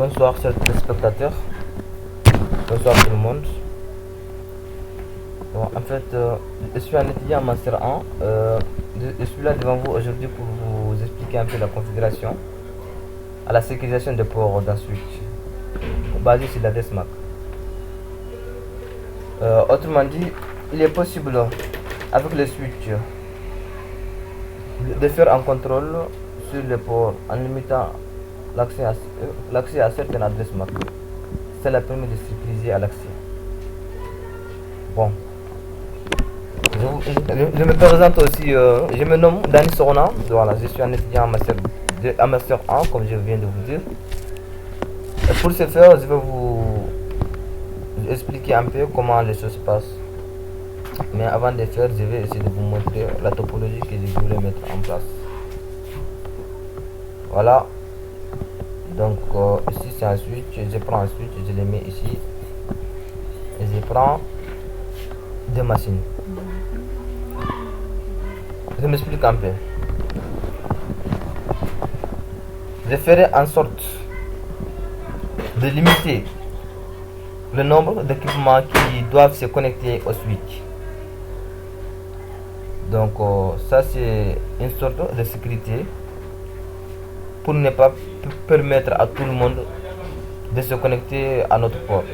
Bonsoir chers téléspectateurs, bonsoir tout le monde. Bon, en fait, je suis un étudiant en Master 1. Je suis là devant vous aujourd'hui pour vous expliquer un peu la configuration à la sécurisation des ports d'un switch basé sur l'adresse MAC. Autrement dit, il est possible avec le switch de faire un contrôle sur les ports en limitant l'accès à certaines adresses MAC. Cela permet de sécuriser à l'accès. Bon, je me présente aussi, je me nomme Dani Sorona, voilà, je suis un étudiant en master 1 comme je viens de vous dire. Et pour ce faire, je vais vous expliquer un peu comment les choses se passent. Mais avant de faire, je vais essayer de vous montrer la topologie que je voulais mettre en place. Voilà. Donc ici c'est un switch, je prends un switch, je le mets ici. Et je prends deux machines. Je m'explique un peu. Je ferai en sorte de limiter le nombre d'équipements qui doivent se connecter au switch. Donc ça c'est une sorte de sécurité pour ne pas permettre à tout le monde de se connecter à notre port.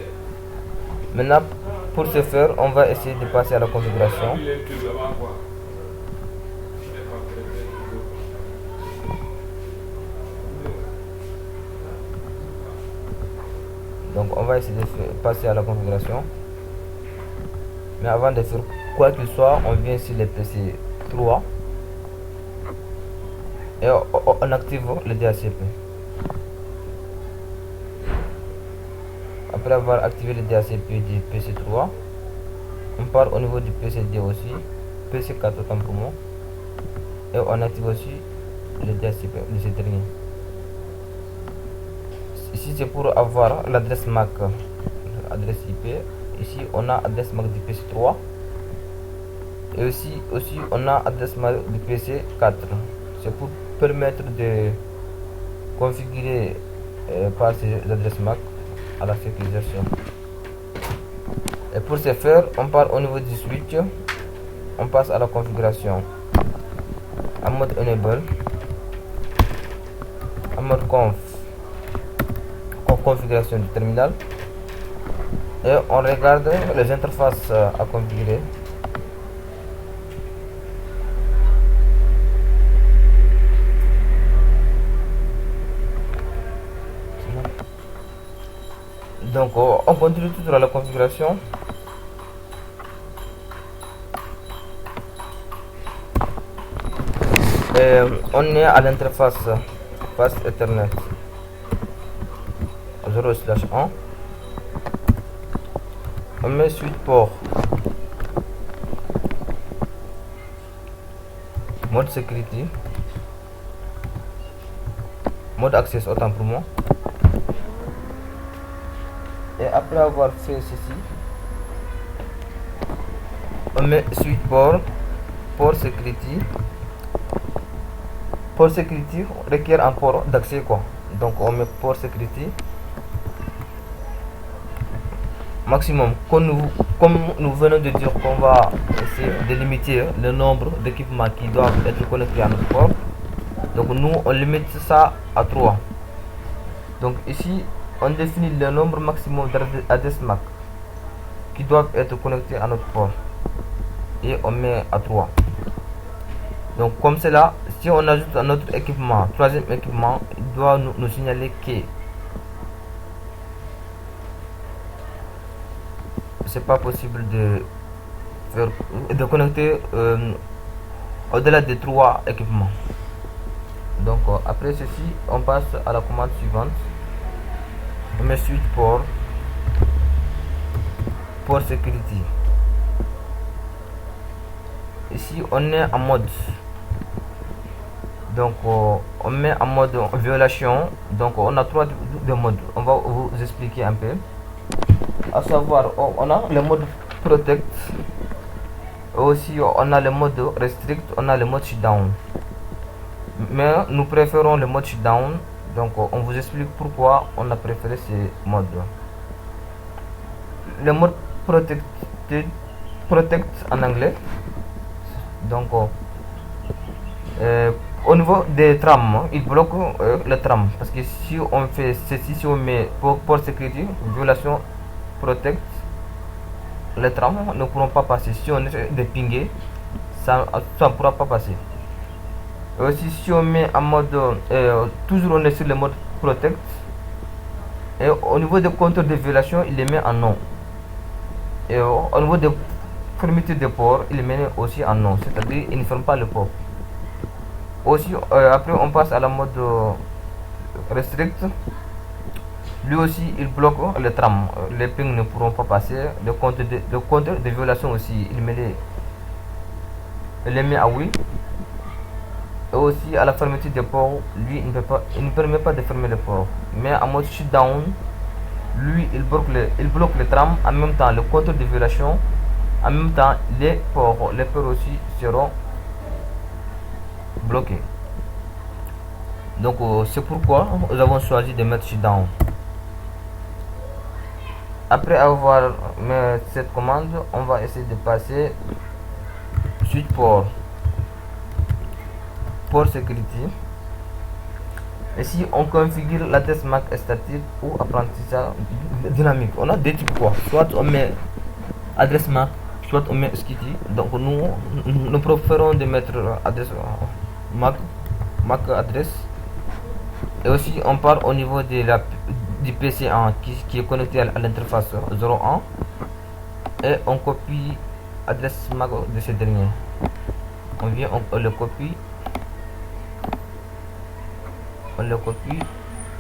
Maintenant, pour ce faire, on va essayer de passer à la configuration. Donc on va essayer de passer à la configuration. Mais avant de faire quoi qu'il soit, on vient sur le PC 3 et on active le DHCP. Après avoir activé le DHCP du PC 3, on part au niveau du PC 2 aussi, PC 4 autant pour moi, et on active aussi le DHCP de ce dernier. Ici c'est pour avoir l'adresse MAC, adresse IP. Ici on a adresse MAC du PC 3 et aussi on a adresse MAC du PC 4. C'est pour permettre de configurer par ces adresses MAC à la sécurisation. Et pour ce faire, on part au niveau du switch, on passe à la configuration en mode enable, en mode configuration du terminal, et on regarde les interfaces à configurer. Donc on continue toujours à la configuration. Et on est à l'interface Fast Ethernet 0/1. On met suite port, mode security, mode access autant pour moi. Et après avoir fait ceci, on met suite port security. Port security requiert un port d'accès quoi. Donc on met port security maximum. Comme nous venons de dire qu'on va essayer de limiter le nombre d'équipements qui doivent être connectés à notre port. Donc nous on limite ça à 3. Donc ici on définit le nombre maximum d'adresses MAC qui doivent être connectés à notre port et on met à 3. Donc comme cela, si on ajoute un autre équipement, troisième équipement, il doit nous signaler que c'est pas possible de connecter au-delà de 3 équipements. Donc après ceci, on passe à la commande suivante. On met suite port security. Ici on est en mode, donc on met en mode violation. Donc on a 3 de modes, on va vous expliquer un peu, à savoir on a le mode protect, aussi on a le mode restrict, on a le mode shutdown, mais nous préférons le mode shutdown Donc on vous explique pourquoi on a préféré ces modes. Le mode protect en anglais. Donc au niveau des trams, il bloque le tram, parce que si on fait ceci, si on met pour sécurité violation protect, les trams ne pourront pas passer. Si on essaie de pinguer, ça ne pourra pas passer. Aussi, si on met en mode toujours on est sur le mode protect, et au niveau des compteurs de violation, il les met en non. Et au niveau des fermetures de port, il les met aussi en non, c'est-à-dire il ne ferme pas le port. Aussi, après on passe à la mode restrict. Lui aussi il bloque le tram, les pings ne pourront pas passer. Le compteur de violation aussi, il les met à oui. Et aussi à la fermeture des ports, lui il ne permet pas de fermer le port. Mais en mode shutdown, lui il bloque le tram, en même temps le compteur de violation, en même temps les ports aussi seront bloqués. Donc c'est pourquoi nous avons choisi de mettre shutdown. Après avoir mis cette commande, on va essayer de passer switch port security. Ici on configure l'adresse MAC statique ou apprentissage dynamique. On a deux types quoi. Soit on met adresse MAC, soit on met SCTI. Donc nous préférons de mettre adresse MAC adresse. Et aussi on part au niveau de du PC1 qui est connecté à l'interface 01 et on copie adresse MAC de ce dernier. On vient, on le copie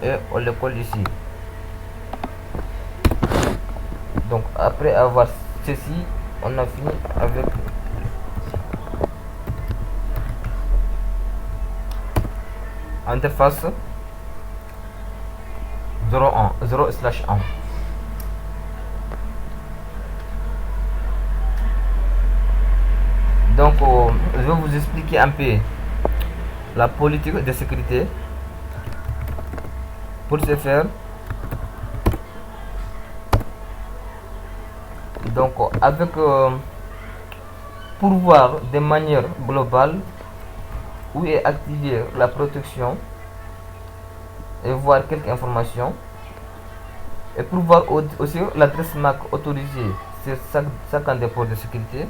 et on le colle ici. Donc après avoir ceci, on a fini avec interface 0/1. Donc je vais vous expliquer un peu la politique de sécurité. Pour ce faire, donc avec pour voir de manière globale où est activée la protection et voir quelques informations, et pour voir aussi l'adresse MAC autorisée sur chaque dépôt de sécurité,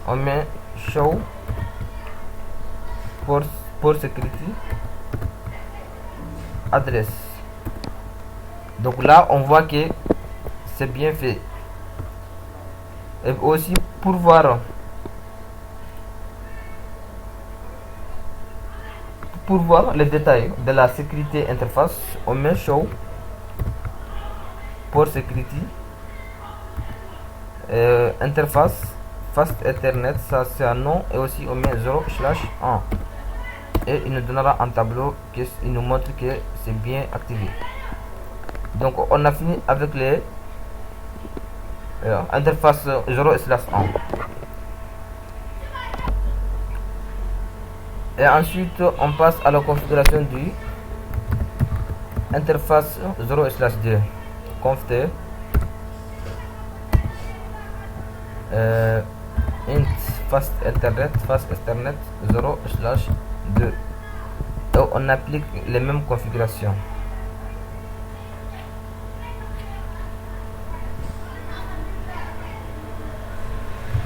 on met show pour security adresse. Donc là on voit que c'est bien fait. Et aussi pour voir les détails de la sécurité interface, on met show pour security interface fast ethernet, ça c'est un nom, et aussi on met 0/1 et il nous donnera un tableau qui nous montre que c'est bien activé. Donc on a fini avec les interface 0/1. Et ensuite on passe à la configuration du interface 0/2 conft int fast ethernet 0/2 et on applique les mêmes configurations.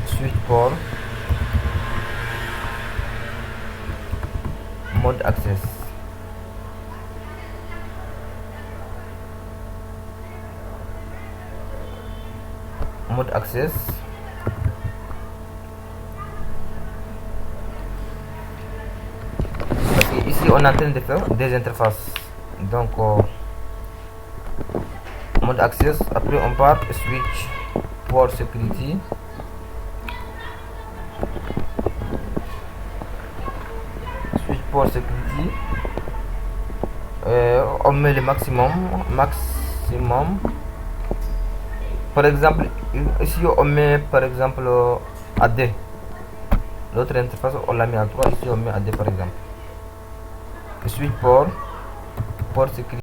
Switch port mode access. Ici on est en train de faire des interfaces. Donc mode access, après on part switch port security, on met le maximum. Par exemple ici on met par exemple à 2. L'autre interface on l'a mis à 3, ici on met à 2 par exemple. Switch port port sécurité.